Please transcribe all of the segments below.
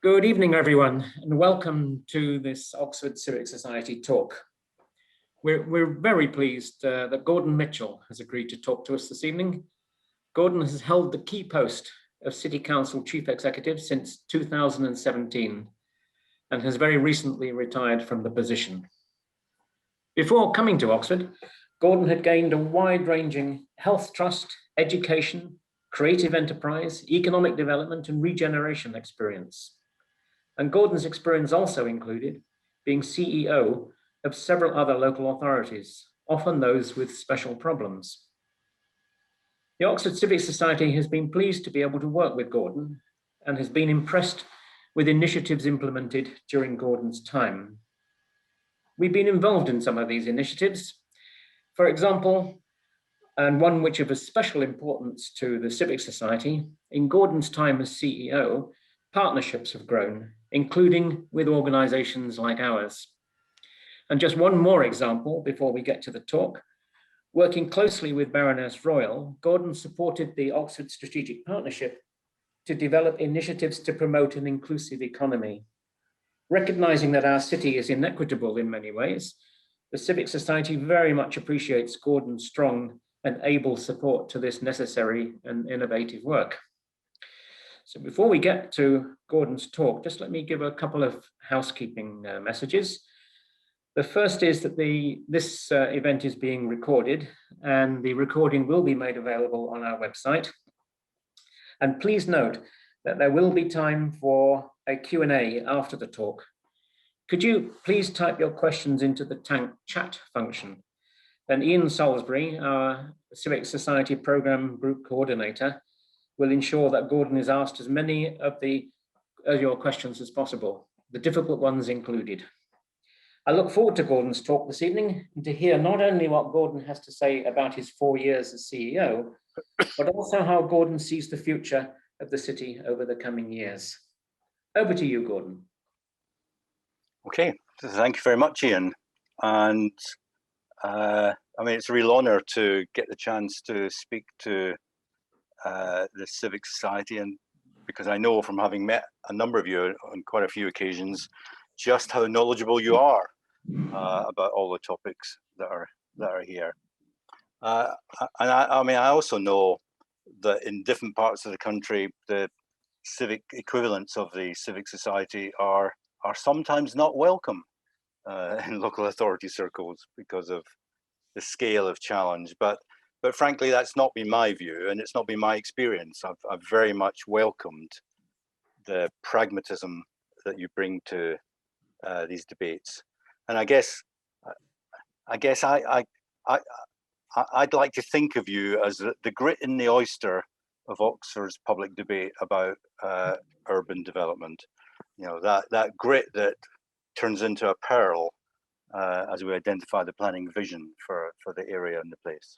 Good evening, everyone, and welcome to this Oxford Civic Society talk. We're very pleased that Gordon Mitchell has agreed to talk to us this evening. Gordon has held the key post of City Council Chief Executive since 2017 and has very recently retired from the position. Before coming to Oxford, Gordon had gained a wide-ranging health trust, education, creative enterprise, economic development, and regeneration experience. And Gordon's experience also included being CEO of several other local authorities, often those with special problems. The Oxford Civic Society has been pleased to be able to work with Gordon and has been impressed with initiatives implemented during Gordon's time. We've been involved in some of these initiatives. For example, and one which of a special importance to the Civic Society, in Gordon's time as CEO, partnerships have grown, including with organizations like ours. And just one more example before we get to the talk. Working closely with Baroness Royal, Gordon supported the Oxford Strategic Partnership to develop initiatives to promote an inclusive economy. Recognizing that our city is inequitable in many ways, the Civic Society very much appreciates Gordon's strong and able support to this necessary and innovative work. So before we get to Gordon's talk, just let me give a couple of housekeeping messages. The first is that this event is being recorded, and the recording will be made available on our website. And please note that there will be time for a Q&A after the talk. Could you please type your questions into the chat function? Then Ian Salisbury, our Civic Society Programme Group Coordinator, will ensure that Gordon is asked as many of your questions as possible, the difficult ones included. I look forward to Gordon's talk this evening and to hear not only what Gordon has to say about his 4 years as CEO, but also how Gordon sees the future of the city over the coming years. Over to you, Gordon. Okay, thank you very much, Ian. And I mean, it's a real honour to get the chance to speak to the Civic Society, and because I know from having met a number of you on quite a few occasions, just how knowledgeable you are about all the topics that are here. And I mean, I also know that in different parts of the country, the civic equivalents of the Civic Society are sometimes not welcome in local authority circles because of the scale of challenge. But frankly, that's not been my view, and it's not been my experience. I've very much welcomed the pragmatism that you bring to these debates, and I guess I'd like to think of you as the grit in the oyster of Oxford's public debate about urban development. You know, that grit that turns into a pearl as we identify the planning vision for the area and the place.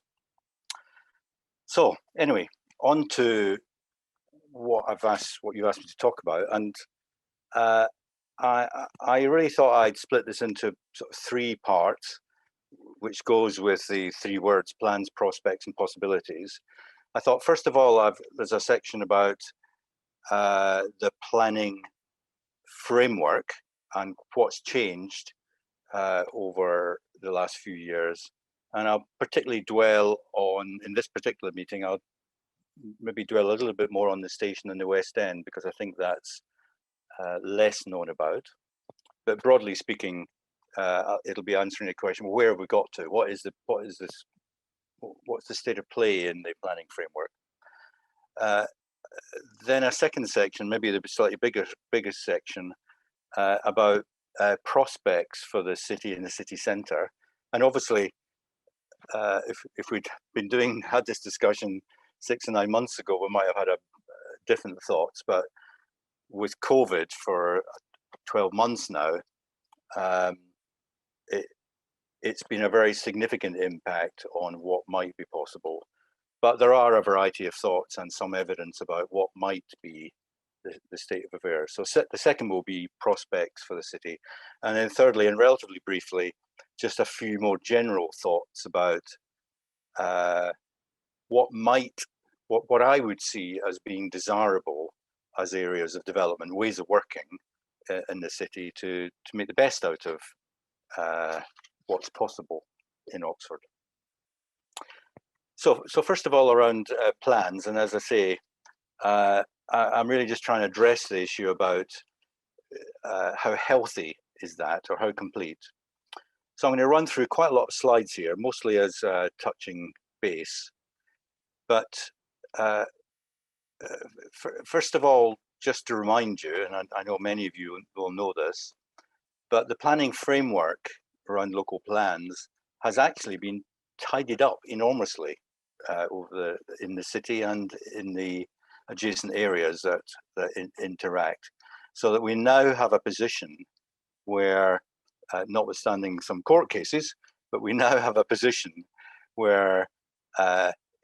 So anyway, on to what you've asked me to talk about, and I really thought I'd split this into sort of 3 parts, which goes with the 3 words: plans, prospects, and possibilities. I thought, first of all, there's a section about the planning framework and what's changed over the last few years. And I'll particularly dwell on, in this particular meeting, I'll maybe dwell a little bit more on the station in the West End, because I think that's less known about. But broadly speaking, it'll be answering the question: well, where have we got to? What's the state of play in the planning framework? Then a second section, maybe the slightly biggest section, about prospects for the city and the city centre. And obviously, if we'd had this discussion 6 or 9 months ago, we might have had different thoughts. But with COVID for 12 months now, it's been a very significant impact on what might be possible. But there are a variety of thoughts and some evidence about what might be the state of affairs. So the second will be prospects for the city. And then thirdly, and relatively briefly, just a few more general thoughts about what I would see as being desirable as areas of development, ways of working in the city to make the best out of what's possible in Oxford. So first of all, around plans, and as I say, I'm really just trying to address the issue about how healthy is that, or how complete. So I'm going to run through quite a lot of slides here, mostly as touching base. But first of all, just to remind you, and I know many of you will know this, but the planning framework around local plans has actually been tidied up enormously in the city and in the adjacent areas that interact, so that we now have a position where, notwithstanding some court cases, but we now have a position where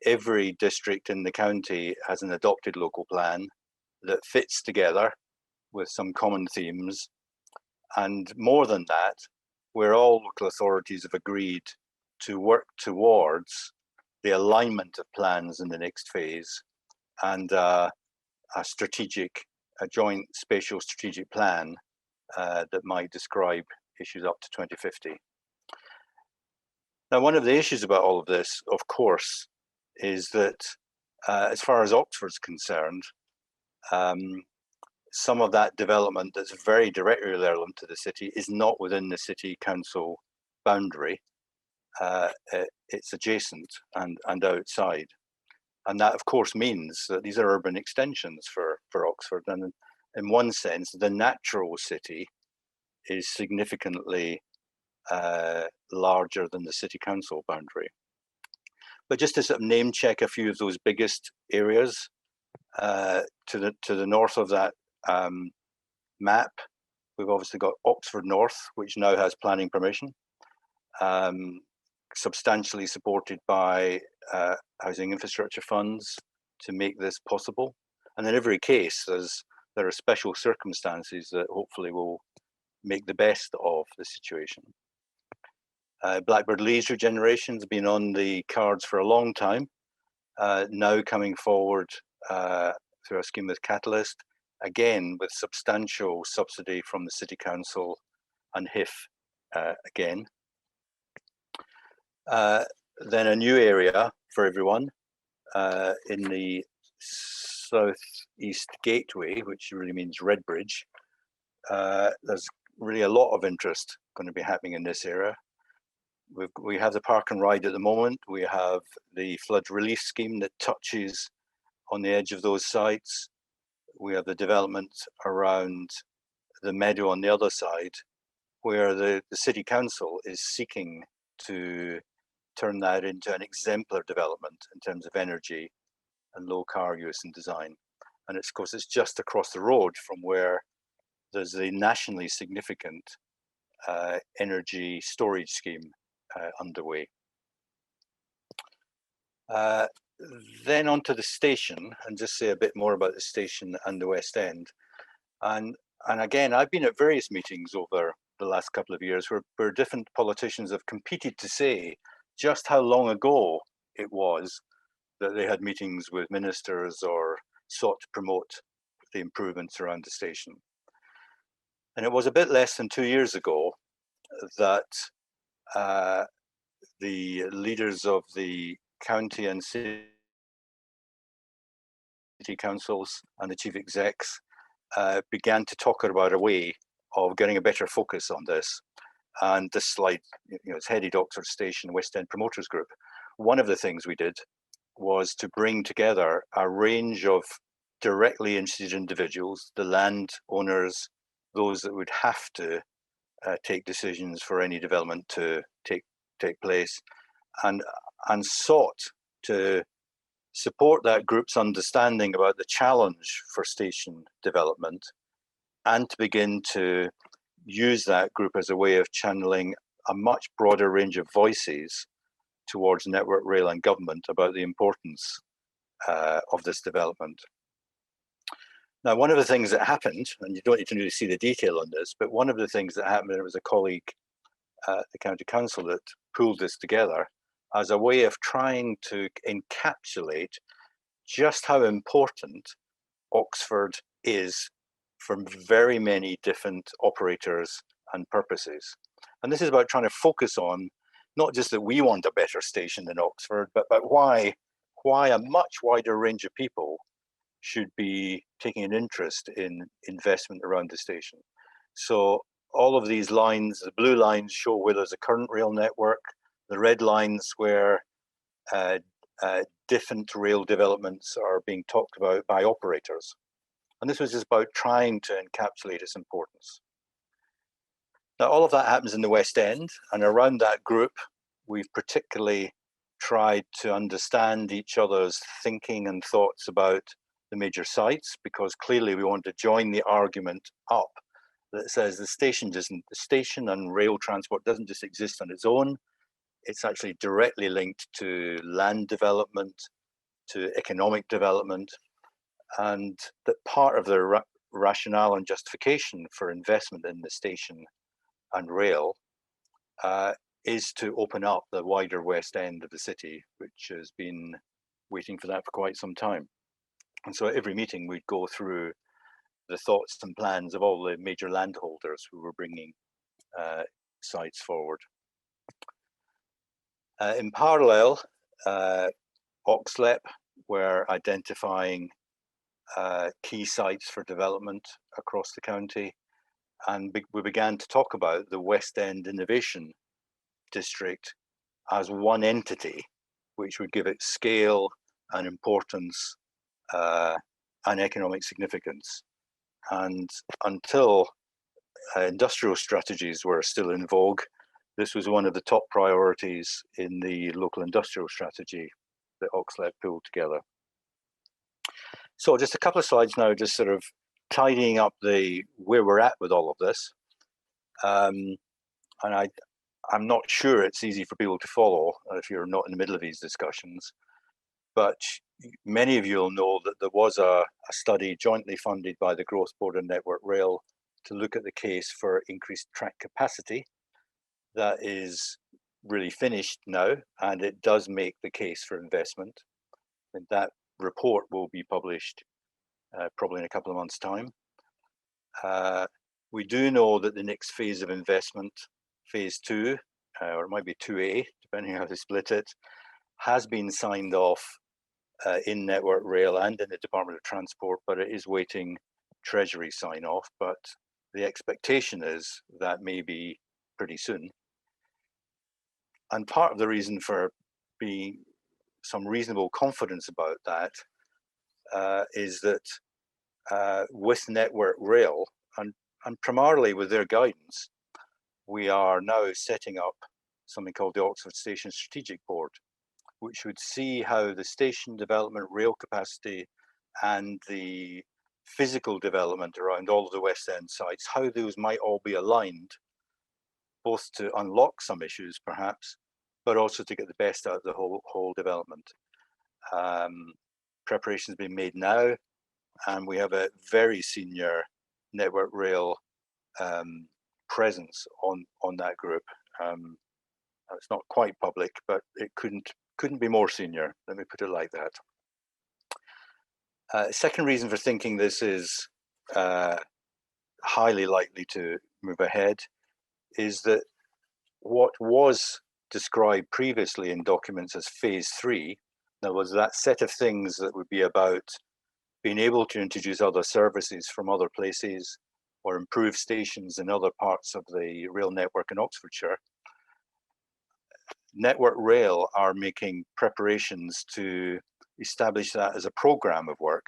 every district in the county has an adopted local plan that fits together with some common themes. And more than that, where all local authorities have agreed to work towards the alignment of plans in the next phase, and a joint spatial strategic plan that might describe issues up to 2050. Now, one of the issues about all of this, of course, is that as far as Oxford's concerned, some of that development that's very directly relevant to the city is not within the city council boundary. It's adjacent and outside. And that, of course, means that these are urban extensions for Oxford. And in one sense, the natural city is significantly larger than the city council boundary. But just to sort of name check a few of those biggest areas, to the north of that map, we've obviously got Oxford North, which now has planning permission, substantially supported by housing infrastructure funds to make this possible. And in every case, there are special circumstances that hopefully will make the best of the situation. Blackbird Leys regeneration has been on the cards for a long time, now coming forward through a scheme with Catalyst, again with substantial subsidy from the City Council and HIF again. Then a new area for everyone in the Southeast Gateway, which really means Redbridge. There's really a lot of interest going to be happening in this area. We have the park and ride at the moment. We have the flood relief scheme that touches on the edge of those sites. We have the development around the meadow on the other side, where the City Council is seeking to turn that into an exemplar development in terms of energy and low car use and design. And of course, it's just across the road from where there's a nationally significant energy storage scheme underway. Then onto the station, and just say a bit more about the station and the West End. And again, I've been at various meetings over the last couple of years where different politicians have competed to say just how long ago it was that they had meetings with ministers or sought to promote the improvements around the station. And it was a bit less than 2 years ago that the leaders of the county and city councils and the chief execs began to talk about a way of getting a better focus on this. And this slide, it's headed Oxford Station West End Promoters Group. One of the things we did was to bring together a range of directly interested individuals, the landowners, those that would have to take decisions for any development to take place, and sought to support that group's understanding about the challenge for station development, and to begin to use that group as a way of channeling a much broader range of voices towards Network Rail and government about the importance of this development. Now, one of the things that happened, and you don't need to really see the detail on this, but one of the things that happened, and it was a colleague at the County Council that pulled this together as a way of trying to encapsulate just how important Oxford is for very many different operators and purposes. And this is about trying to focus on not just that we want a better station in Oxford, but why a much wider range of people should be taking an interest in investment around the station. So all of these lines, the blue lines show where there's a current rail network, the red lines where different rail developments are being talked about by operators. And this was just about trying to encapsulate its importance. Now, all of that happens in the West End, and around that group, we've particularly tried to understand each other's thinking and thoughts about the major sites, because clearly we want to join the argument up that says the station and rail transport doesn't just exist on its own. It's actually directly linked to land development, to economic development, and that part of the rationale and justification for investment in the station and rail is to open up the wider West End of the city, which has been waiting for that for quite some time. And so at every meeting, we'd go through the thoughts and plans of all the major landholders who were bringing sites forward. In parallel, Oxlep were identifying key sites for development across the county, and we began to talk about the West End Innovation District as one entity, which would give it scale and importance and economic significance. And until industrial strategies were still in vogue, this was one of the top priorities in the local industrial strategy that Oxlep pulled together. So just a couple of slides now, just sort of tidying up where we're at with all of this. And I'm not sure it's easy for people to follow if you're not in the middle of these discussions, but many of you will know that there was a study jointly funded by the Growth Board and Network Rail to look at the case for increased track capacity. That is really finished now, and it does make the case for investment. And that report will be published probably in a couple of months' time. We do know that the next phase of investment, phase 2, or it might be 2A, depending on how they split it, has been signed off in Network Rail and in the Department of Transport, but it is waiting Treasury sign off. But the expectation is that may be pretty soon. And part of the reason for being some reasonable confidence about that is that with Network Rail and primarily with their guidance, we are now setting up something called the Oxford Station Strategic Board, which would see how the station development, rail capacity, and the physical development around all of the West End sites, how those might all be aligned, both to unlock some issues perhaps, but also to get the best out of the whole development. Preparations being made now, and we have a very senior Network Rail presence on that group. It's not quite public, but it couldn't be more senior. Let me put it like that. Second reason for thinking this is highly likely to move ahead is that what was described previously in documents as phase 3, there was that set of things that would be about being able to introduce other services from other places or improve stations in other parts of the rail network in Oxfordshire. Network Rail are making preparations to establish that as a programme of work,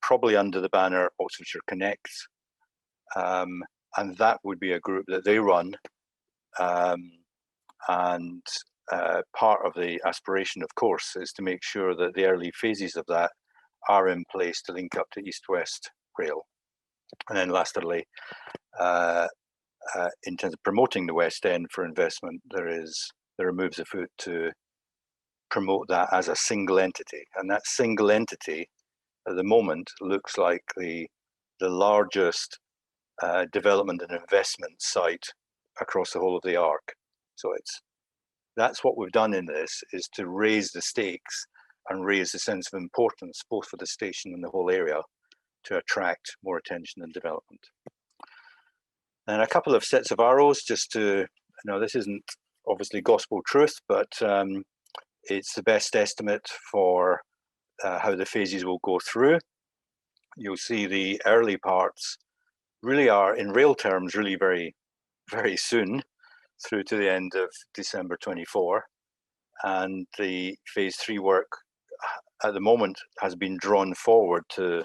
probably under the banner Oxfordshire Connects. And that would be a group that they run. And part of the aspiration, of course, is to make sure that the early phases of that are in place to link up to East-West Rail. And then lastly, in terms of promoting the West End for investment, there are moves afoot to promote that as a single entity. And that single entity at the moment looks like the largest development and investment site across the whole of the arc. So that's what we've done in this, is to raise the stakes and raise the sense of importance both for the station and the whole area. to attract more attention and development. And a couple of sets of arrows just to, this isn't obviously gospel truth, but it's the best estimate for how the phases will go through. You'll see the early parts really are, in real terms, really very, very soon through to the end of December 24. And the phase 3 work at the moment has been drawn forward to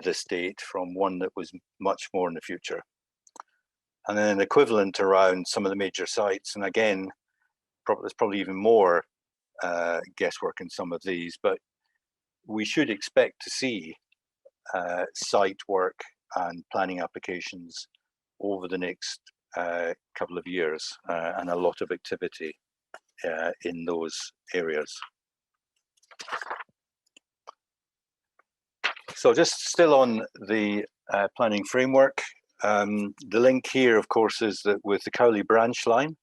this date from one that was much more in the future. And then an equivalent around some of the major sites. And again, there's probably even more guesswork in some of these, but we should expect to see site work and planning applications over the next couple of years, and a lot of activity in those areas. So just still on the planning framework, the link here, of course, is that with the Cowley branch line,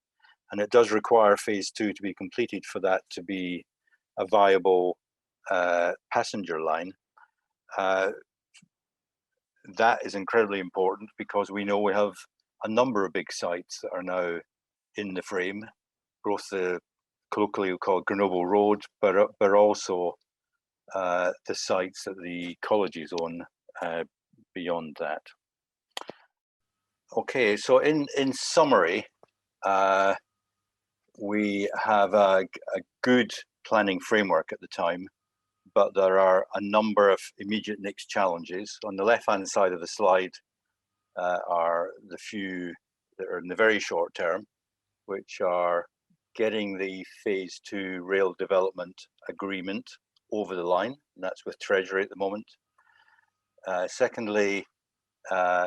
and it does require phase 2 to be completed for that to be a viable passenger line. That is incredibly important because we know we have a number of big sites that are now in the frame, both the colloquially called Grenoble Road, but also the sites that the colleges own beyond that. Okay, so in summary, we have a good planning framework at the time, but there are a number of immediate next challenges. On the left-hand side of the slide are the few that are in the very short term, which are getting the phase 2 rail development agreement over the line, and that's with Treasury at the moment. Secondly,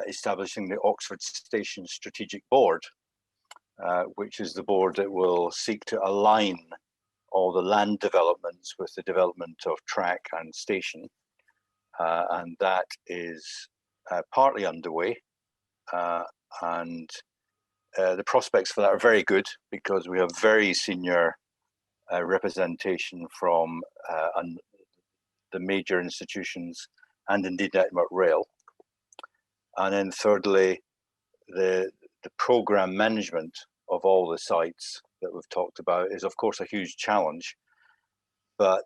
establishing the Oxford Station Strategic Board, which is the board that will seek to align all the land developments with the development of track and station. And that is partly underway. And the prospects for that are very good because we have very senior representation from the major institutions and indeed Network Rail. And then thirdly, the program management of all the sites that we've talked about is of course a huge challenge, but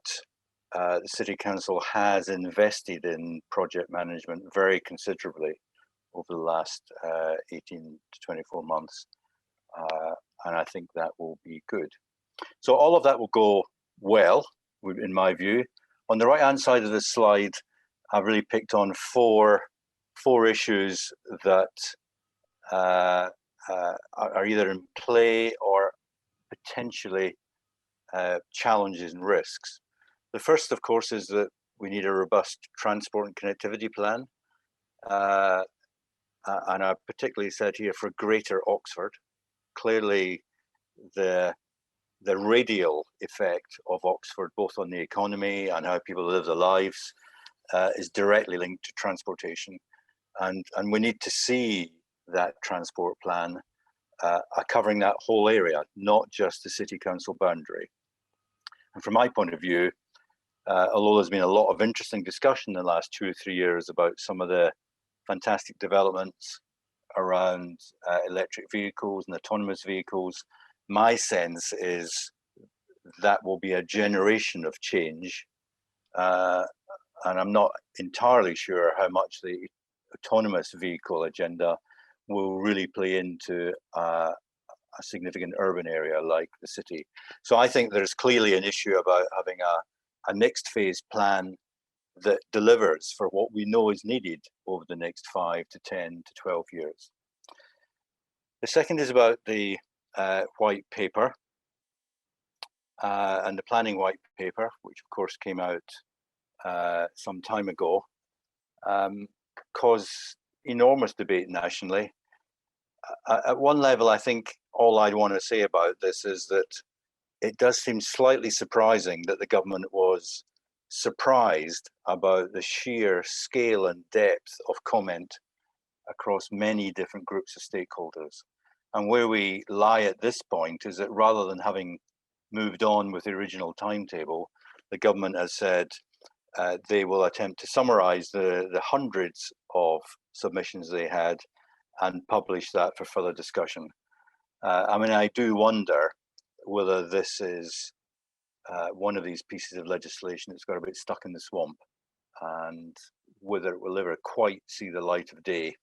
the City Council has invested in project management very considerably over the last 18 to 24 months, and I think that will be good. So all of that will go well, in my view. On the right-hand side of this slide, I've really picked on four issues that are either in play or potentially challenges and risks. The first, of course, is that we need a robust transport and connectivity plan. And I particularly said here for Greater Oxford. Clearly, the radial effect of Oxford, both on the economy and how people live their lives, is directly linked to transportation. And we need to see that transport plan covering that whole area, not just the City Council boundary. And from my point of view, although there's been a lot of interesting discussion in the last 2 or 3 years about some of the fantastic developments around electric vehicles and autonomous vehicles, my sense is that will be a generation of change. And I'm not entirely sure how much the autonomous vehicle agenda will really play into a significant urban area like the city. So I think there's clearly an issue about having a next phase plan that delivers for what we know is needed over the next 5 to 10 to 12 years. The second is about the white paper and the planning white paper, which of course came out some time ago, caused enormous debate nationally. At one level, I think all I'd want to say about this is that it does seem slightly surprising that the government was surprised about the sheer scale and depth of comment across many different groups of stakeholders. And where we lie at this point is that rather than having moved on with the original timetable, the government has said, they will attempt to summarize the hundreds of submissions they had and publish that for further discussion. I mean, I do wonder whether this is one of these pieces of legislation that's got a bit stuck in the swamp, and whether it will ever quite see the light of day,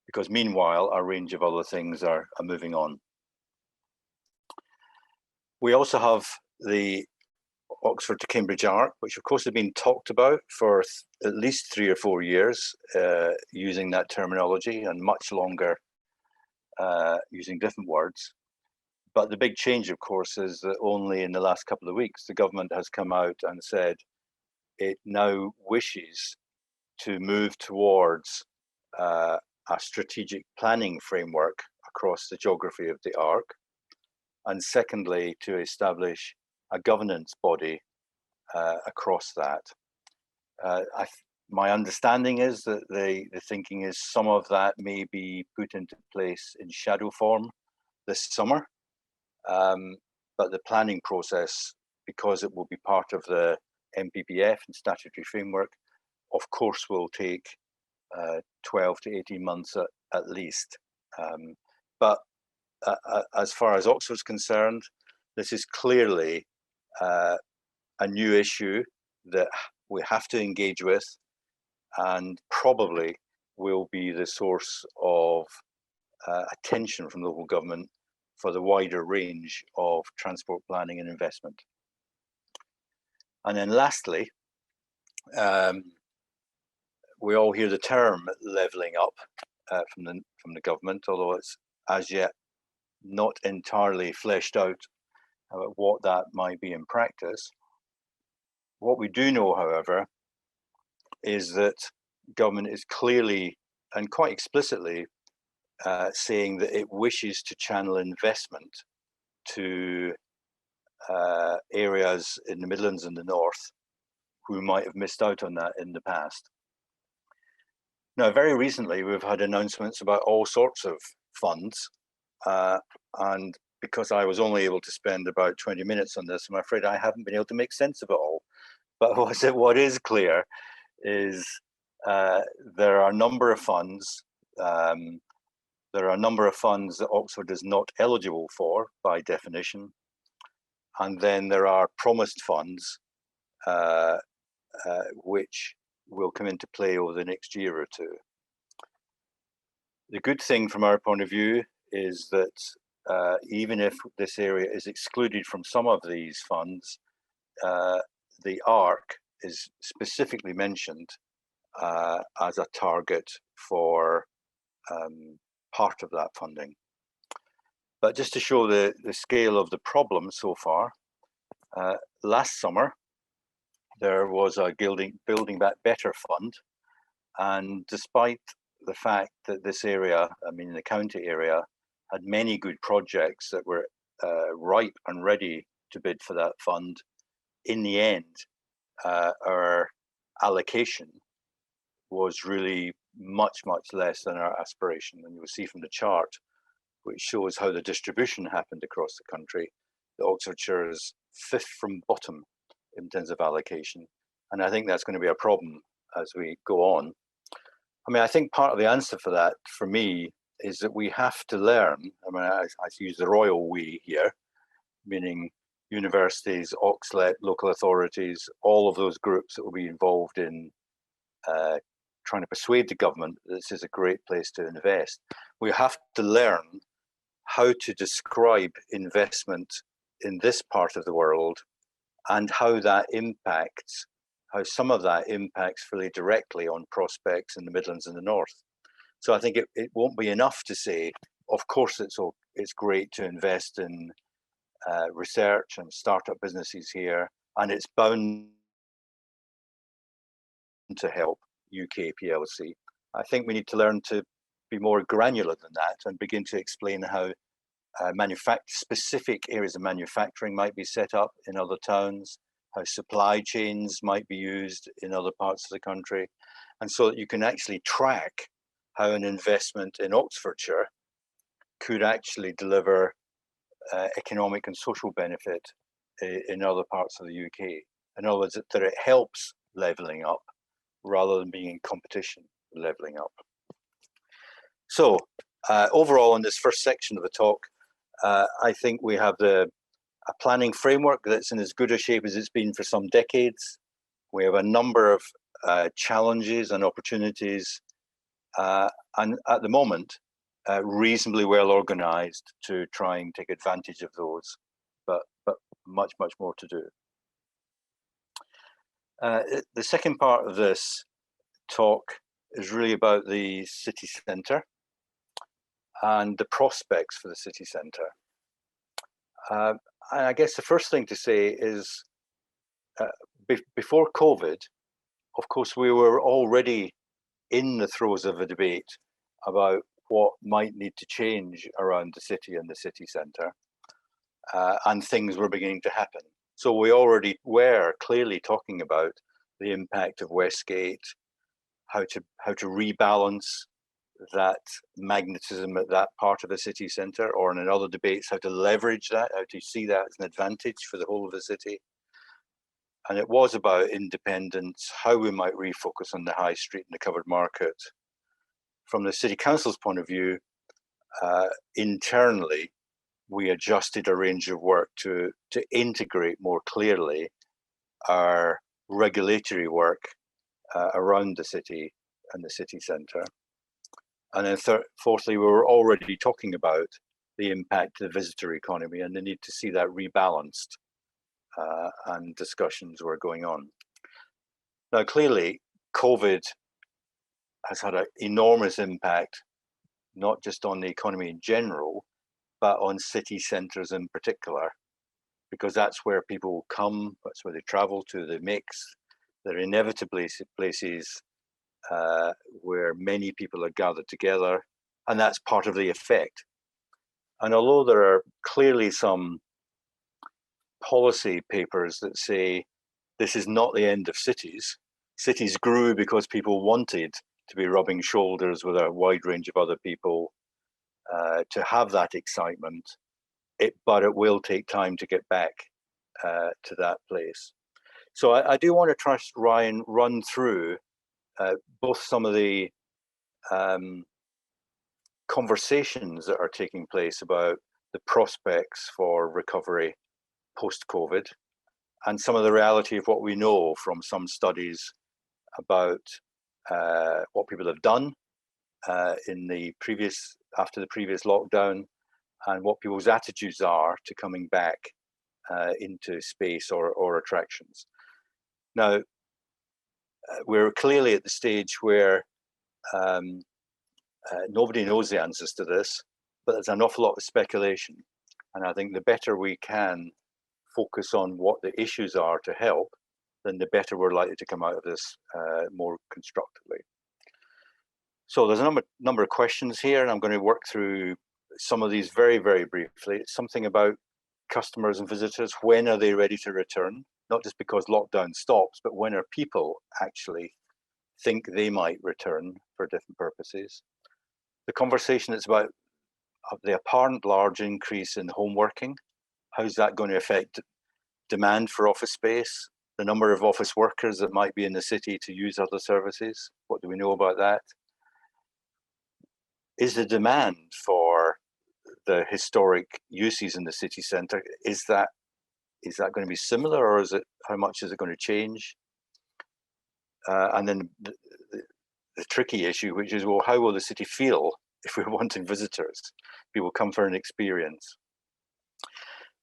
because meanwhile a range of other things are moving on. We also have the Oxford to Cambridge Arc, which of course has been talked about for at least 3 or 4 years, using that terminology, and much longer using different words. But the big change, of course, is that only in the last couple of weeks, the government has come out and said it now wishes to move towards a strategic planning framework across the geography of the Arc, and secondly, to establish a governance body across that. My understanding is that the thinking is some of that may be put into place in shadow form this summer, but the planning process, because it will be part of the MPPF and statutory framework, of course will take 12 to 18 months at least. But as far as Oxford's concerned, this is clearly a new issue that we have to engage with, and probably will be the source of attention from local government for the wider range of transport planning and investment. And then lastly, we all hear the term levelling up from the government, although it's as yet not entirely fleshed out what that might be in practice. What we do know, however, is that government is clearly and quite explicitly saying that it wishes to channel investment to areas in the Midlands and the North who might have missed out on that in the past. Now, very recently, we've had announcements about all sorts of funds, and because I was only able to spend about 20 minutes on this, I'm afraid I haven't been able to make sense of it all. But what is clear is there are a number of funds. There are a number of funds that Oxford is not eligible for by definition, and then there are promised funds which will come into play over the next year or two. The good thing from our point of view is that even if this area is excluded from some of these funds, the Arc is specifically mentioned as a target for part of that funding. But just to show the scale of the problem so far, last summer there was a Building Back Better fund, and despite the fact that this area, I mean the county area, had many good projects that were ripe and ready to bid for that fund, in the end our allocation was really much less than our aspiration. And you'll see from the chart, which shows how the distribution happened across the country, that Oxfordshire is 5th from bottom in terms of allocation. And I think that's going to be a problem as we go on. I mean, I think part of the answer for that, for me, is that we have to learn. I mean, I use the royal we here, meaning universities, Oxlet, local authorities, all of those groups that will be involved in trying to persuade the government that this is a great place to invest. We have to learn how to describe investment in this part of the world and how some of that impacts fairly directly on prospects in the Midlands and the North. So I think it won't be enough to say, of course it's great to invest in research and startup businesses here, and it's bound to help UK PLC. I think we need to learn to be more granular than that and begin to explain how specific areas of manufacturing might be set up in other towns, how supply chains might be used in other parts of the country, and so that you can actually track how an investment in Oxfordshire could actually deliver economic and social benefit in other parts of the UK. In other words, that it helps leveling up rather than being in competition with leveling up. So overall, in this first section of the talk, I think we have a planning framework that's in as good a shape as it's been for some decades. We have a number of challenges and opportunities, and at the moment, reasonably well organized to try and take advantage of those, but much more to do. The second part of this talk is really about the city centre and the prospects for the city centre. And I guess the first thing to say is before COVID, of course, we were already in the throes of a debate about what might need to change around the city and the city centre, and things were beginning to happen. So we already were clearly talking about the impact of Westgate, how to rebalance that magnetism at that part of the city centre, or in other debates, how to leverage that, how to see that as an advantage for the whole of the city. And it was about independence, how we might refocus on the high street and the covered market. From the City Council's point of view, internally, we adjusted a range of work to integrate more clearly our regulatory work around the city and the city centre. And then fourthly, we were already talking about the impact of the visitor economy and the need to see that rebalanced, and discussions were going on. Now, clearly, COVID has had an enormous impact, not just on the economy in general, but on city centres in particular, because that's where people come, that's where they travel to, they mix. They're inevitably places where many people are gathered together, and that's part of the effect. And although there are clearly some policy papers that say this is not the end of cities, cities grew because people wanted to be rubbing shoulders with a wide range of other people, to have that excitement, but it will take time to get back to that place. So I do want to try and run through both some of the conversations that are taking place about the prospects for recovery post-COVID, and some of the reality of what we know from some studies about what people have done after the previous lockdown, and what people's attitudes are to coming back into space or attractions. Now, we're clearly at the stage where nobody knows the answers to this, but there's an awful lot of speculation. And I think the better we can focus on what the issues are to help, then the better we're likely to come out of this more constructively. So there's a number of questions here, and I'm going to work through some of these very, very briefly. It's something about customers and visitors. When are they ready to return? Not just because lockdown stops, but when are people actually think they might return for different purposes? The conversation is about the apparent large increase in home working. How's that going to affect demand for office space? The number of office workers that might be in the city to use other services? What do we know about that? Is the demand for the historic uses in the city centre, is that going to be similar, or is it, how much is it going to change? And then the tricky issue, which is, well, how will the city feel if we're wanting visitors? People come for an experience.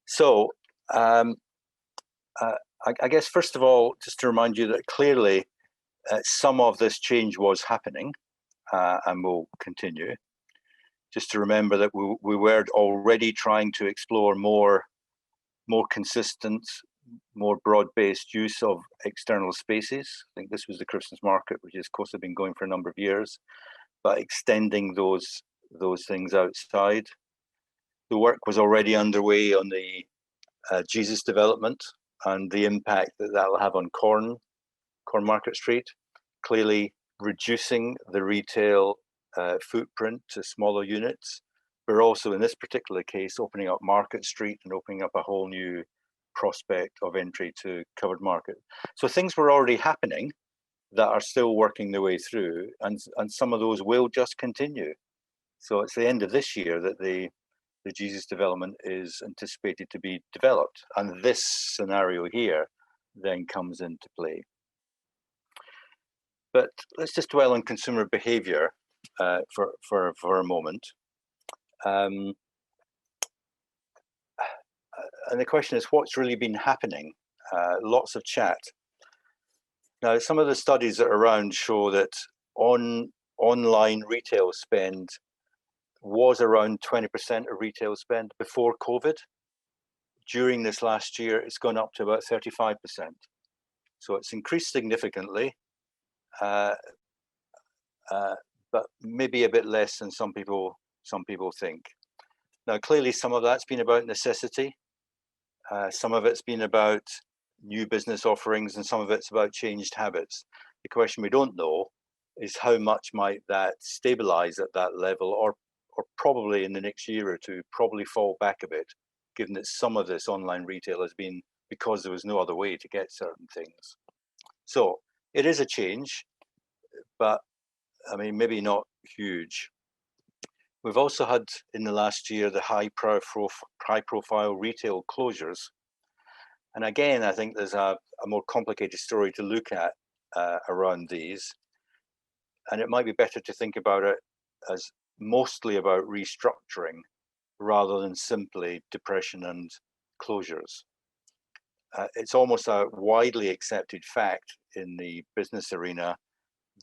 So I guess, first of all, just to remind you that clearly some of this change was happening and will continue. Just to remember that we were already trying to explore more consistent, more broad-based use of external spaces. I think this was the Christmas market, which of course have been going for a number of years, but extending those things outside. The work was already underway on the Jesus development and the impact that will have on Corn Market Street, clearly reducing the retail footprint to smaller units. We're also, in this particular case, opening up Market Street and opening up a whole new prospect of entry to covered market. So things were already happening that are still working their way through, and some of those will just continue. So it's the end of this year that the Jesus development is anticipated to be developed, and this scenario here then comes into play. But let's just dwell on consumer behavior for a moment. And the question is, what's really been happening? Lots of chat. Now, some of the studies that are around show that online retail spend was around 20% of retail spend before COVID. During this last year, it's gone up to about 35%. So it's increased significantly, but maybe a bit less than some people think. Now, clearly, some of that's been about necessity. Some of it's been about new business offerings, and some of it's about changed habits. The question we don't know is how much might that stabilize at that level, or probably in the next year or two, probably fall back a bit, given that some of this online retail has been because there was no other way to get certain things. So it is a change, but I mean, maybe not huge. We've also had in the last year the high profile retail closures. And again, I think there's a more complicated story to look at around these. And it might be better to think about it as mostly about restructuring rather than simply depression and closures. It's almost a widely accepted fact in the business arena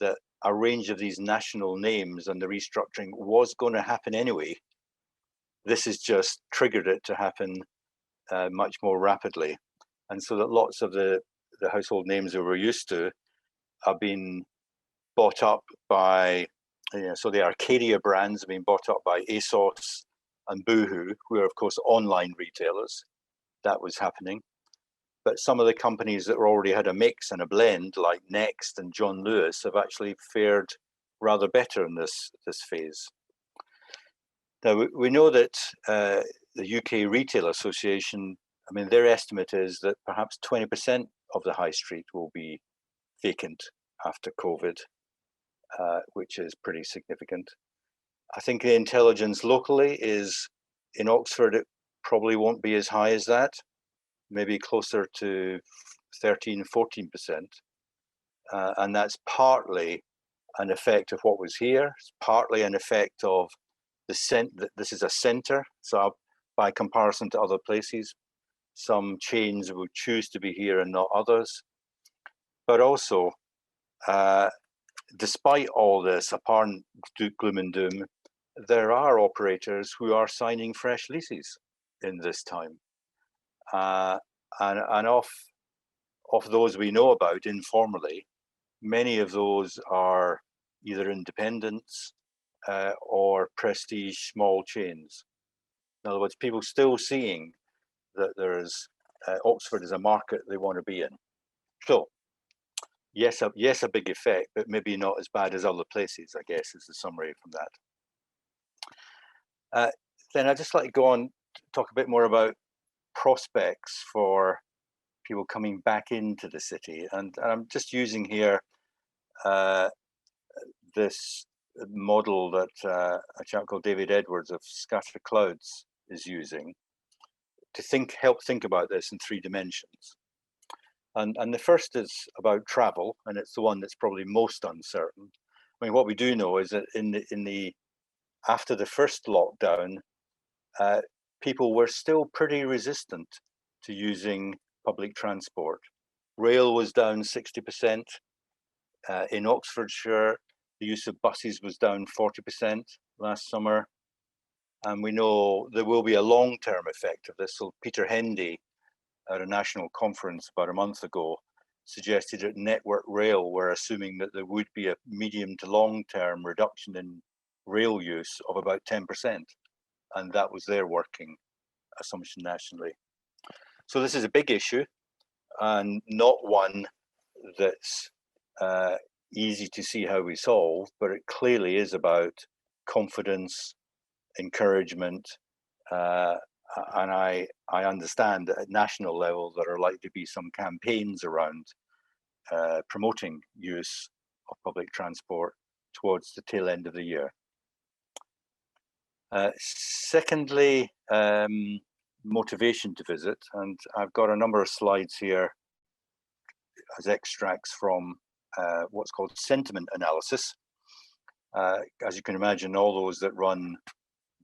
that a range of these national names and the restructuring was going to happen anyway. This has just triggered it to happen much more rapidly. And so that lots of the household names that we're used to have been bought up by, so the Arcadia brands have been bought up by ASOS and Boohoo, who are of course online retailers. That was happening. But some of the companies that already had a mix and a blend, like Next and John Lewis, have actually fared rather better in this phase. Now, we know that the UK Retail Association, I mean, their estimate is that perhaps 20% of the high street will be vacant after COVID, which is pretty significant. I think the intelligence locally is in Oxford, it probably won't be as high as that, maybe closer to 13, 14%. And that's partly an effect of what was here. It's partly an effect of this is a center. So by comparison to other places, some chains will choose to be here and not others. But also, despite all this apparent gloom and doom, there are operators who are signing fresh leases in this time. And of those we know about informally, many of those are either independents or prestige small chains. In other words, people still seeing that there's Oxford is a market they want to be in. So yes, a big effect, but maybe not as bad as other places, I guess, is the summary from that. Then I'd just like to go on to talk a bit more about prospects for people coming back into the city. And I'm just using here this model that a chap called David Edwards of Scatter Clouds is using to help think about this in 3 dimensions. And the first is about travel, and it's the one that's probably most uncertain. I mean, what we do know is that after the first lockdown, people were still pretty resistant to using public transport. Rail was down 60%. In Oxfordshire, the use of buses was down 40% last summer. And we know there will be a long-term effect of this. So Peter Hendy, at a national conference about a month ago, suggested that Network Rail were assuming that there would be a medium to long-term reduction in rail use of about 10%. And that was their working assumption nationally. So this is a big issue, and not one that's easy to see how we solve, but it clearly is about confidence, encouragement, and I understand that at national level there are likely to be some campaigns around promoting use of public transport towards the tail end of the year. Secondly, motivation to visit, and I've got a number of slides here as extracts from what's called sentiment analysis. As you can imagine, all those that run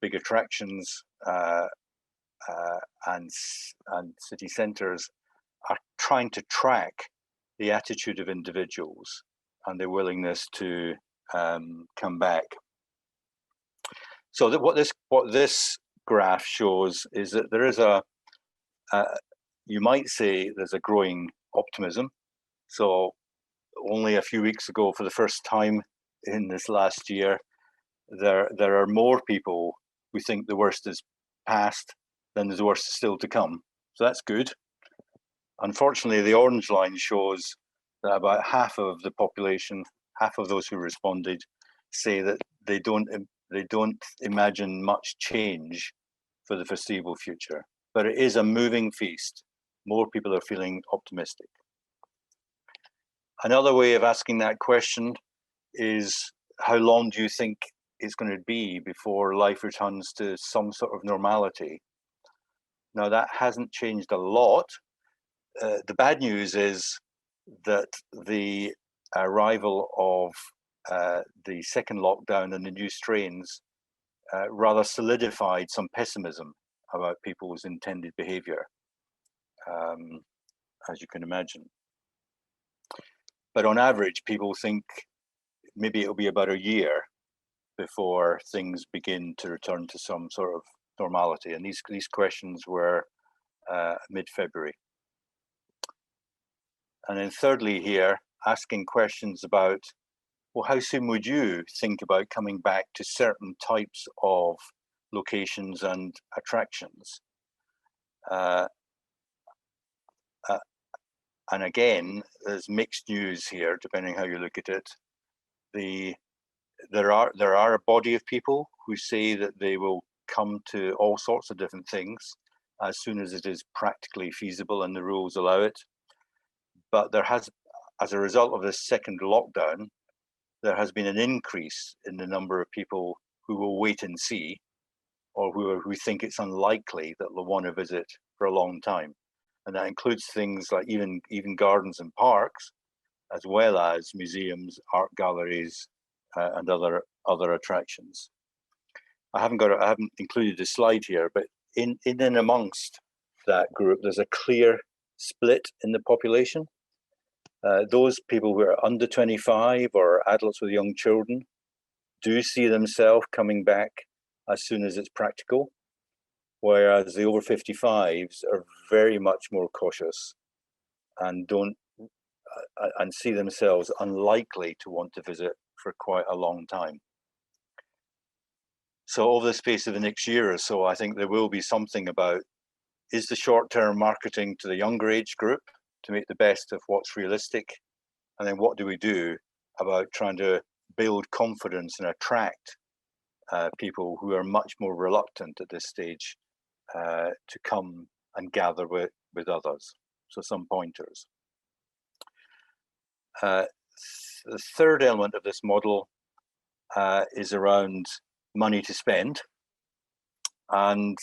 big attractions and city centres are trying to track the attitude of individuals and their willingness to come back. So that what this graph shows is that there is you might say there's a growing optimism. So only a few weeks ago, for the first time in this last year, there are more people who think the worst is past than the worst is still to come. So that's good. Unfortunately, the orange line shows that about half of the population, half of those who responded, say that they don't imagine much change for the foreseeable future. But it is a moving feast. More people are feeling optimistic. Another way of asking that question is, how long do you think it's going to be before life returns to some sort of normality? Now, that hasn't changed a lot. The bad news is that the arrival of the second lockdown and the new strains rather solidified some pessimism about people's intended behavior, as you can imagine. But on average, people think maybe it'll be about a year before things begin to return to some sort of normality. And these questions were mid-February. And then thirdly here, asking questions about, well, how soon would you think about coming back to certain types of locations and attractions? And again, there's mixed news here, depending how you look at it. There are a body of people who say that they will come to all sorts of different things as soon as it is practically feasible and the rules allow it. But there has, as a result of this second lockdown, there has been an increase in the number of people who will wait and see, or who think it's unlikely that they'll want to visit for a long time. And that includes things like even gardens and parks, as well as museums, art galleries, and other attractions. I haven't included the slide here, but in and amongst that group, there's a clear split in the population. Those people who are under 25 or adults with young children do see themselves coming back as soon as it's practical, whereas the over 55s are very much more cautious and and see themselves unlikely to want to visit for quite a long time. So over the space of the next year or so, I think there will be something about, is the short-term marketing to the younger age group to make the best of what's realistic? And then what do we do about trying to build confidence and attract people who are much more reluctant at this stage to come and gather with others? So some pointers. The third element of this model is around money to spend. And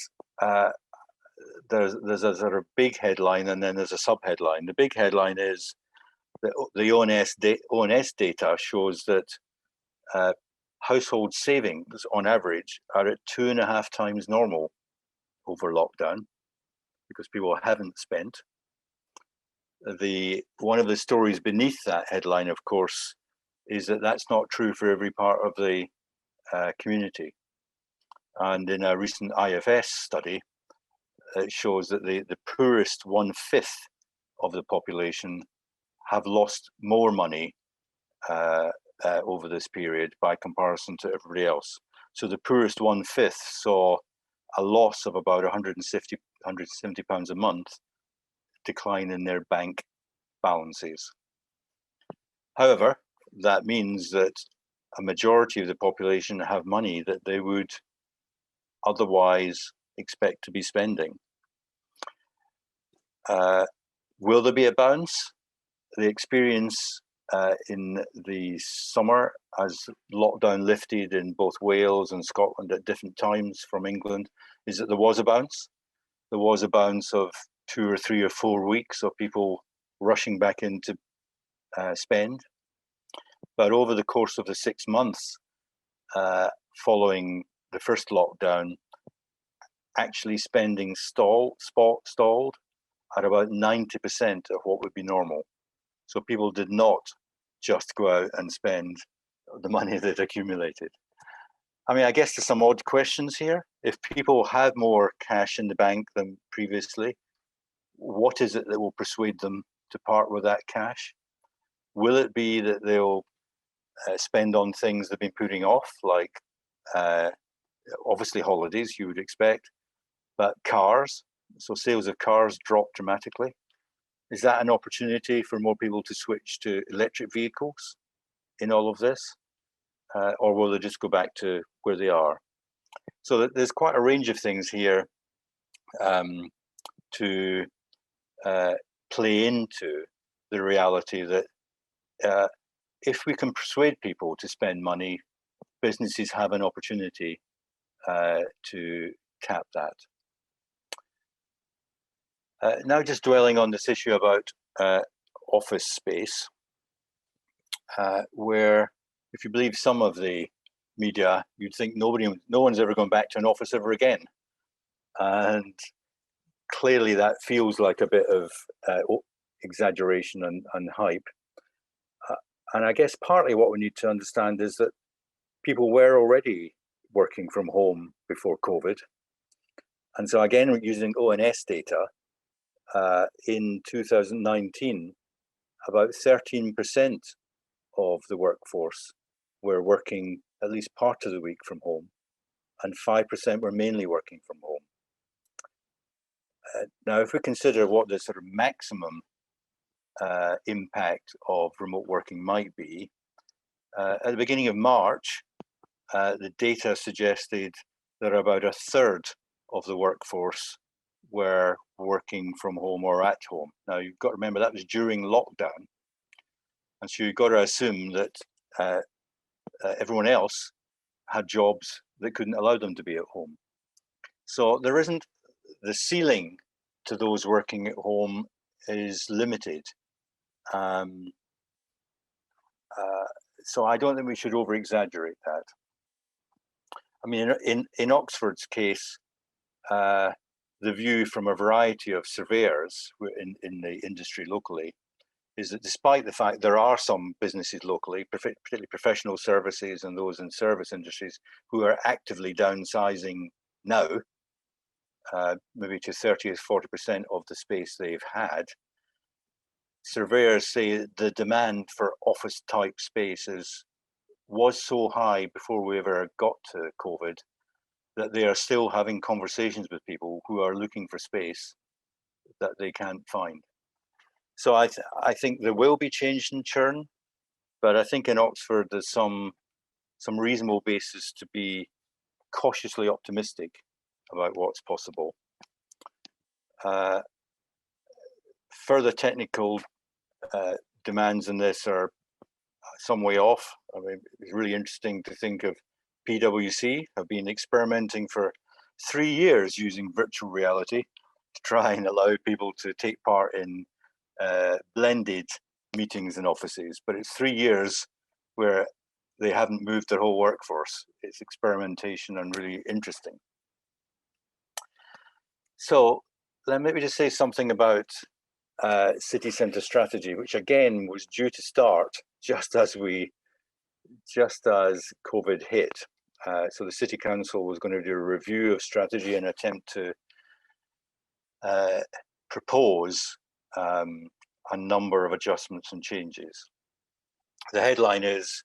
there's a sort of big headline and then there's a sub-headline. The big headline is that the ONS data shows that household savings on average are at 2.5 times normal over lockdown because people haven't spent. One of the stories beneath that headline, of course, is that that's not true for every part of the community. And in a recent IFS study, it shows that the poorest 1/5 of the population have lost more money over this period by comparison to everybody else. So the poorest 1/5 saw a loss of about £170 a month decline in their bank balances. However, that means that a majority of the population have money that they would otherwise expect to be spending. Will there be a bounce? The experience in the summer, as lockdown lifted in both Wales and Scotland at different times from England, is that there was a bounce. There was a bounce of 2 or 3 or 4 weeks of people rushing back in to spend. But over the course of the 6 months following the first lockdown, actually spending stalled at about 90% of what would be normal. So people did not just go out and spend the money they'd accumulated. I mean, I guess there's some odd questions here. If people have more cash in the bank than previously, what is it that will persuade them to part with that cash? Will it be that they'll spend on things they've been putting off, like obviously holidays, you would expect, but cars? So sales of cars dropped dramatically. Is that an opportunity for more people to switch to electric vehicles in all of this? Or will they just go back to where they are? So there's quite a range of things here to play into the reality that if we can persuade people to spend money, businesses have an opportunity to tap that. Now just dwelling on this issue about office space, where if you believe some of the media, you'd think no one's ever going back to an office ever again. And clearly that feels like a bit of exaggeration and hype. And I guess partly what we need to understand is that people were already working from home before COVID. And so again, using ONS data, in 2019, about 13% of the workforce were working at least part of the week from home, and 5% were mainly working from home. Now, if we consider what the sort of maximum impact of remote working might be, at the beginning of March, the data suggested that about a third of the workforce were working from home or at home. Now, you've got to remember that was during lockdown. And so you've got to assume that everyone else had jobs that couldn't allow them to be at home. So there isn't, the ceiling to those working at home is limited. So I don't think we should over-exaggerate that. I mean, in Oxford's case, the view from a variety of surveyors in the industry locally is that despite the fact there are some businesses locally, particularly professional services and those in service industries, who are actively downsizing now, maybe to 30 or 40% of the space they've had, surveyors say the demand for office type spaces was so high before we ever got to COVID that they are still having conversations with people who are looking for space that they can't find. So I think there will be change in churn, but I think in Oxford there's some reasonable basis to be cautiously optimistic about what's possible. Further technical demands in this are some way off. I mean, it's really interesting to think of PwC have been experimenting for 3 years using virtual reality to try and allow people to take part in blended meetings in offices, but it's 3 years where they haven't moved their whole workforce. It's experimentation and really interesting. So let me just say something about city centre strategy, which again was due to start just as COVID hit. So the City Council was going to do a review of strategy and attempt to propose a number of adjustments and changes. The headline is,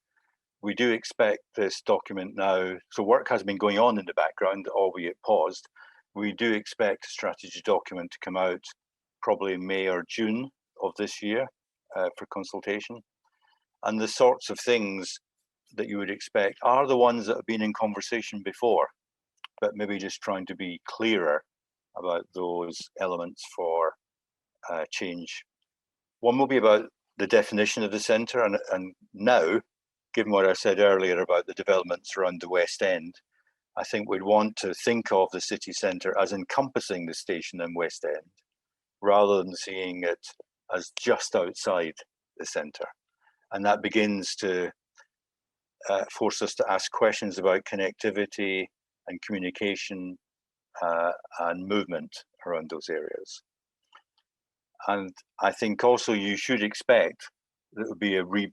we do expect this document now, so work has been going on in the background, albeit paused. We do expect a strategy document to come out probably May or June of this year for consultation. And the sorts of things that you would expect are the ones that have been in conversation before, but maybe just trying to be clearer about those elements for change. One will be about the definition of the centre, and now, given what I said earlier about the developments around the West End, I think we'd want to think of the city centre as encompassing the station and West End, rather than seeing it as just outside the centre. And that begins to force us to ask questions about connectivity and communication and movement around those areas. And I think also you should expect there will be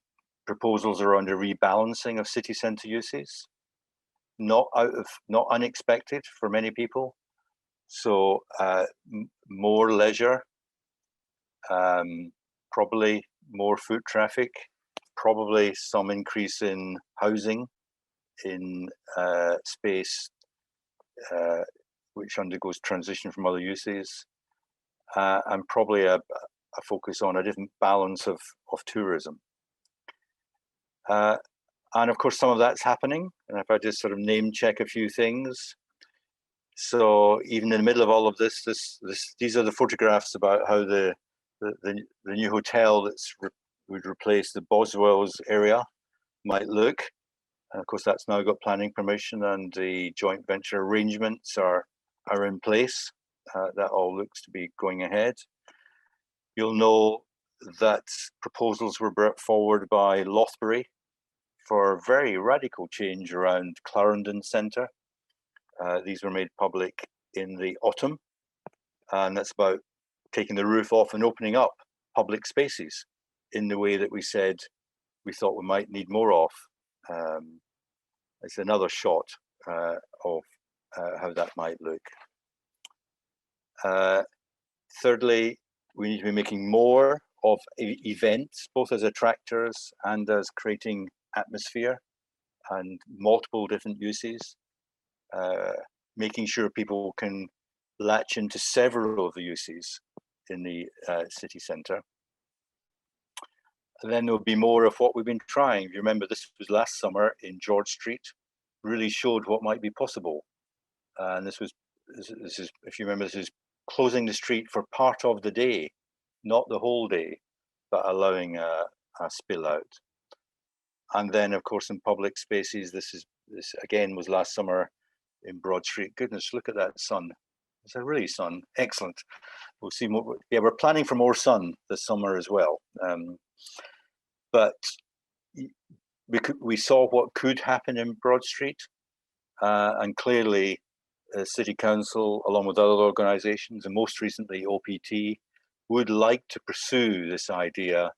proposals around a rebalancing of city centre uses, not unexpected for many people. So more leisure, probably more foot traffic, probably some increase in housing, in space which undergoes transition from other uses, and probably a focus on a different balance of tourism. And of course, some of that's happening. And if I just sort of name check a few things. So even in the middle of all of this, these are the photographs about how the new hotel would replace the Boswell's area might look. And of course, that's now got planning permission, and the joint venture arrangements are in place. That all looks to be going ahead. You'll know that proposals were brought forward by Lothbury for very radical change around Clarendon Centre. These were made public in the autumn, and that's about taking the roof off and opening up public spaces in the way that we said we thought we might need more of. It's another shot of how that might look. Thirdly, we need to be making more of events, both as attractors and as creating atmosphere and multiple different uses, making sure people can latch into several of the uses in the city centre. And then there'll be more of what we've been trying. If you remember, this was last summer in George Street, really showed what might be possible. And this is, if you remember, this is closing the street for part of the day, not the whole day, but allowing a spill out. And then, of course, in public spaces, this again was last summer in Broad Street. Goodness, look at that sun. It's a really sun. Excellent. We'll see more. Yeah, we're planning for more sun this summer as well. But we saw what could happen in Broad Street, and clearly, City Council, along with other organisations, and most recently OPT, would like to pursue this idea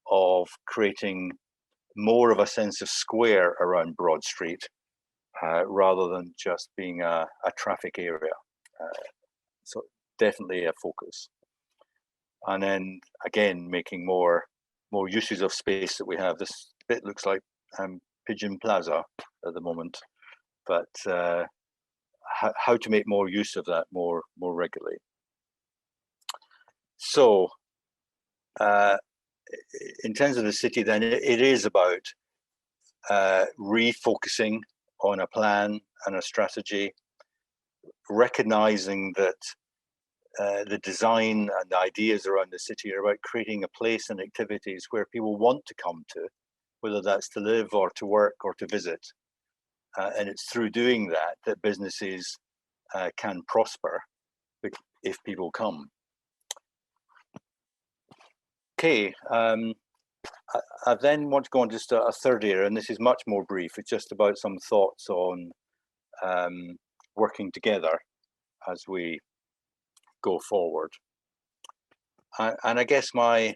of creating more of a sense of square around Broad Street, rather than just being a traffic area. So definitely a focus. And then again, making more uses of space that we have. This bit looks like Pigeon Plaza at the moment, but how to make more use of that more regularly. So in terms of the city, then it is about refocusing on a plan and a strategy, recognizing that the design and the ideas around the city are about creating a place and activities where people want to come to, whether that's to live or to work or to visit. And it's through doing that businesses can prosper if people come. Okay, I then want to go on just a third area, and this is much more brief. It's just about some thoughts on working together as we go forward. And I guess my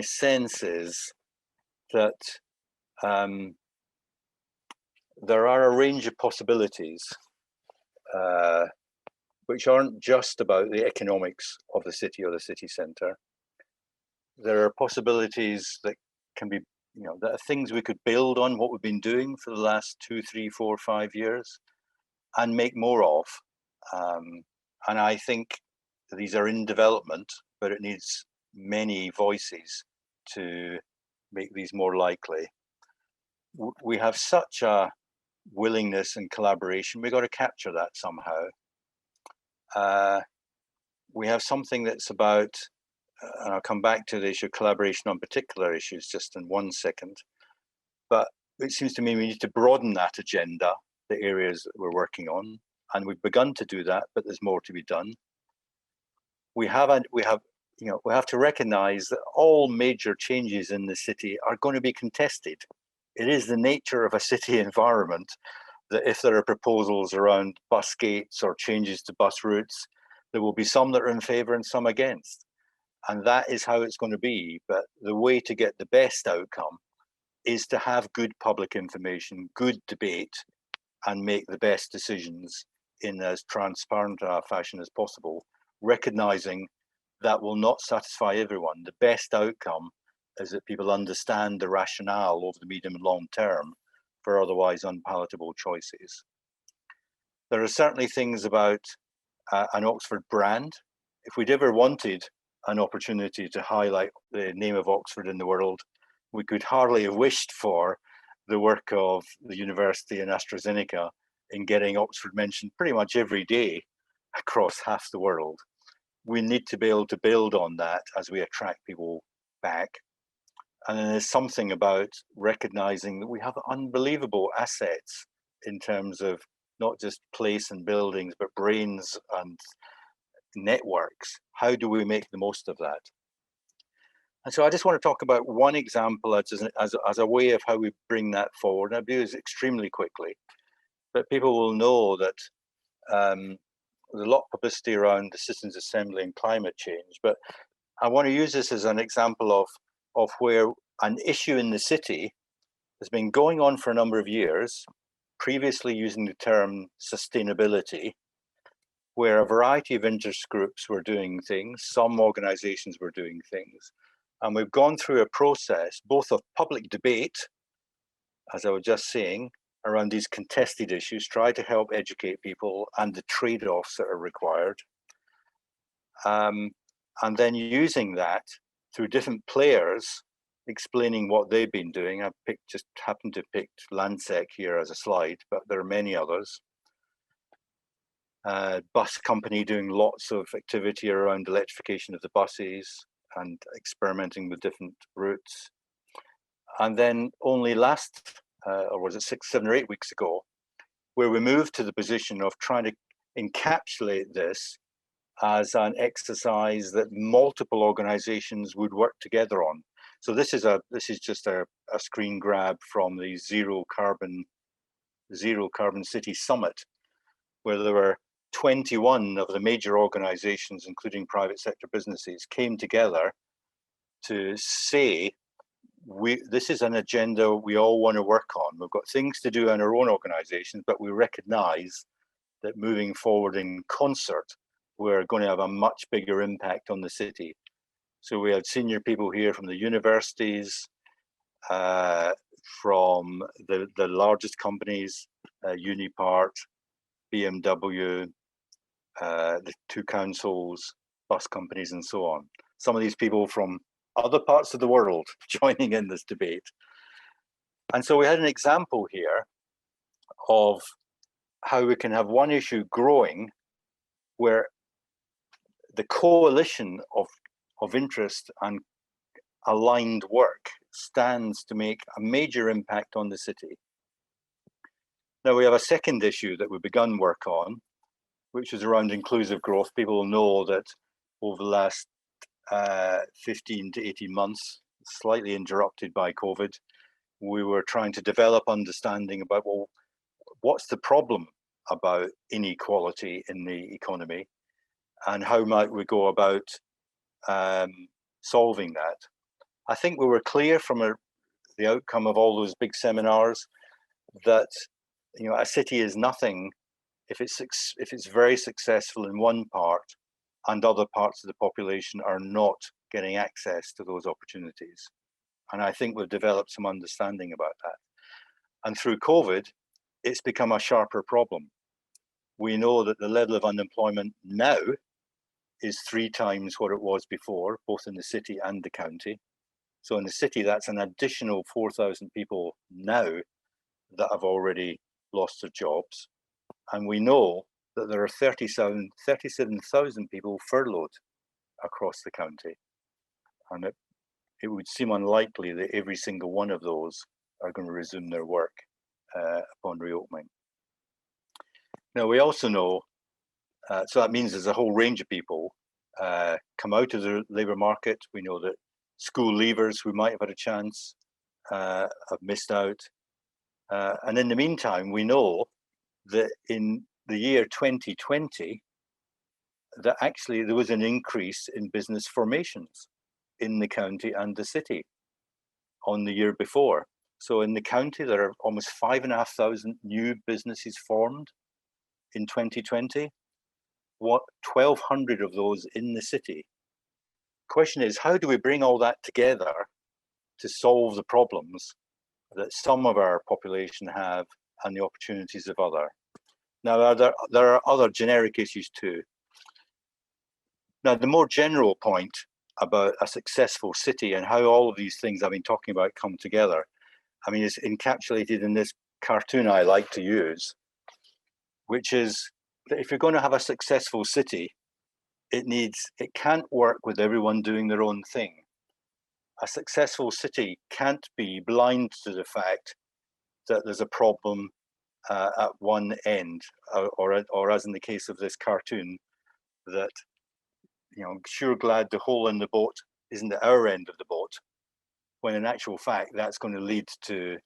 sense is that there are a range of possibilities which aren't just about the economics of the city or the city centre. There are possibilities that can be, that are things we could build on what we've been doing for the last 2, 3, 4, 5 years and make more of. And I think these are in development, but it needs many voices to make these more likely. We have such a willingness and collaboration. We've got to capture that somehow. We have something that's about, and I'll come back to the issue of collaboration on particular issues just in 1 second, but it seems to me we need to broaden that agenda, the areas that we're working on, and we've begun to do that, but there's more to be done. We have to recognize that all major changes in the city are going to be contested. It is the nature of a city environment that if there are proposals around bus gates or changes to bus routes, there will be some that are in favor and some against. And that is how it's going to be. But the way to get the best outcome is to have good public information, good debate, and make the best decisions in as transparent a fashion as possible, recognizing that will not satisfy everyone. The best outcome is that people understand the rationale over the medium and long term for otherwise unpalatable choices. There are certainly things about an Oxford brand. If we'd ever wanted an opportunity to highlight the name of Oxford in the world, we could hardly have wished for the work of the university and AstraZeneca in getting Oxford mentioned pretty much every day across half the world. We need to be able to build on that as we attract people back. And then there's something about recognizing that we have unbelievable assets in terms of not just place and buildings, but brains and networks. How do we make the most of that? And so I just want to talk about one example as a way of how we bring that forward. And I'll do this extremely quickly, but people will know that there's a lot of publicity around the Citizens' Assembly and climate change, but I want to use this as an example of where an issue in the city has been going on for a number of years, previously using the term sustainability, where a variety of interest groups were doing things, some organizations were doing things, and we've gone through a process, both of public debate, as I was just saying, around these contested issues, try to help educate people and the trade-offs that are required. And then using that through different players, explaining what they've been doing. I just happened to pick Landsec here as a slide, but there are many others. Bus company doing lots of activity around electrification of the buses and experimenting with different routes. And then only last, or was it 6, 7 or 8 weeks ago, where we moved to the position of trying to encapsulate this as an exercise that multiple organizations would work together on. So this is just a screen grab from the Zero Carbon City Summit, where there were 21 of the major organizations, including private sector businesses, came together to say, this is an agenda we all want to work on. We've got things to do in our own organizations, but we recognize that moving forward in concert, we're going to have a much bigger impact on the city. So we had senior people here from the universities, from the largest companies, Unipart, BMW, the 2 councils, bus companies, and so on. Some of these people from other parts of the world joining in this debate. And so we had an example here of how we can have one issue growing where the coalition of interest and aligned work stands to make a major impact on the city. Now we have a second issue that we've begun work on, which is around inclusive growth. People know that over the last 15 to 18 months, slightly interrupted by COVID, we were trying to develop understanding about, well, what's the problem about inequality in the economy and how might we go about solving that. I think we were clear from the outcome of all those big seminars that a city is nothing if it's very successful in one part and other parts of the population are not getting access to those opportunities. And I think we've developed some understanding about that. And through COVID, it's become a sharper problem. We know that the level of unemployment now is 3 times what it was before, both in the city and the county. So in the city, that's an additional 4,000 people now that have already lost their jobs. And we know that there are 37,000 people furloughed across the county. And it would seem unlikely that every single one of those are going to resume their work upon reopening. Now, we also know, so that means there's a whole range of people come out of the labour market. We know that school leavers who might have had a chance have missed out. And in the meantime, we know that in the year 2020, that actually there was an increase in business formations in the county and the city on the year before. So in the county, there are almost 5,500 new businesses formed in 2020. 1,200 of those in the city. Question is, how do we bring all that together to solve the problems that some of our population have and the opportunities of other? Now, there are other generic issues too. Now, the more general point about a successful city and how all of these things I've been talking about come together, I mean, it's encapsulated in this cartoon I like to use, which is that if you're going to have a successful city, it can't work with everyone doing their own thing. A successful city can't be blind to the fact that there's a problem at one end, or as in the case of this cartoon, that, you know, sure glad the hole in the boat isn't at our end of the boat, when in actual fact that's going to lead to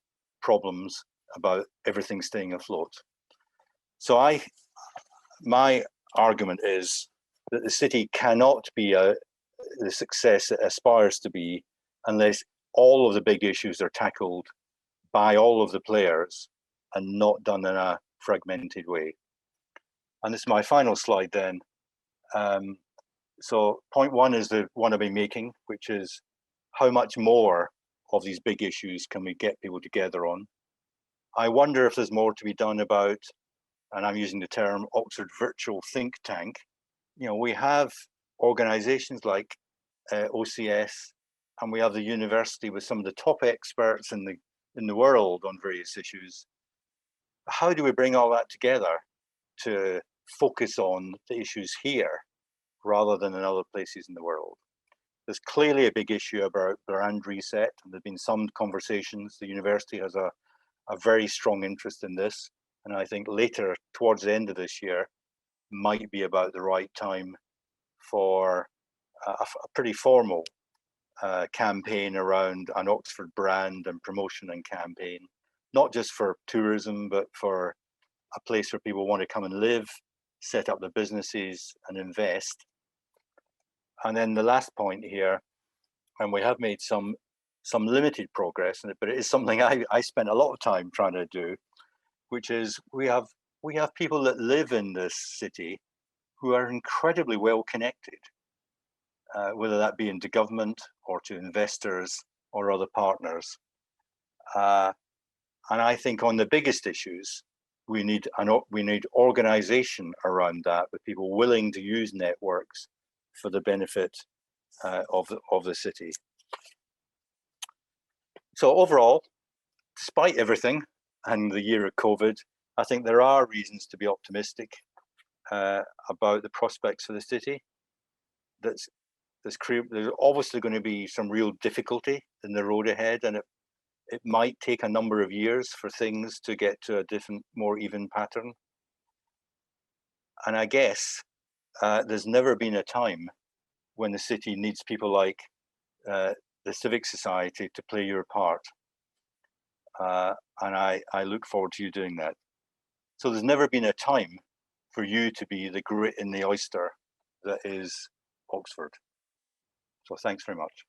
problems about everything staying afloat. So my argument is that the city cannot be the success it aspires to be unless all of the big issues are tackled by all of the players and not done in a fragmented way. And this is my final slide then. So point one is the one I've been making, which is how much more of these big issues can we get people together on? I wonder if there's more to be done about, and I'm using the term Oxford Virtual Think Tank. You know, we have organizations like OCS, and we have the university with some of the top experts in the world on various issues. How do we bring all that together to focus on the issues here rather than in other places in the world? There's clearly a big issue about brand reset, and there've been some conversations. The university has a very strong interest in this, and I think later, towards the end of this year, might be about the right time for a pretty formal campaign around an Oxford brand and promotion and campaign, not just for tourism, but for a place where people want to come and live, set up their businesses and invest. And then the last point here, and we have made some limited progress in it, but it is something I spent a lot of time trying to do, which is we have people that live in this city who are incredibly well connected, whether that be into government or to investors or other partners. And I think on the biggest issues, we need organization around that, with people willing to use networks for the benefit of the city. So overall, despite everything and the year of COVID, I think there are reasons to be optimistic about the prospects for the city. There's obviously going to be some real difficulty in the road ahead, and it might take a number of years for things to get to a different, more even pattern. And I guess there's never been a time when the city needs people like the civic society to play your part. And I look forward to you doing that. So there's never been a time for you to be the grit in the oyster that is Oxford. So thanks very much.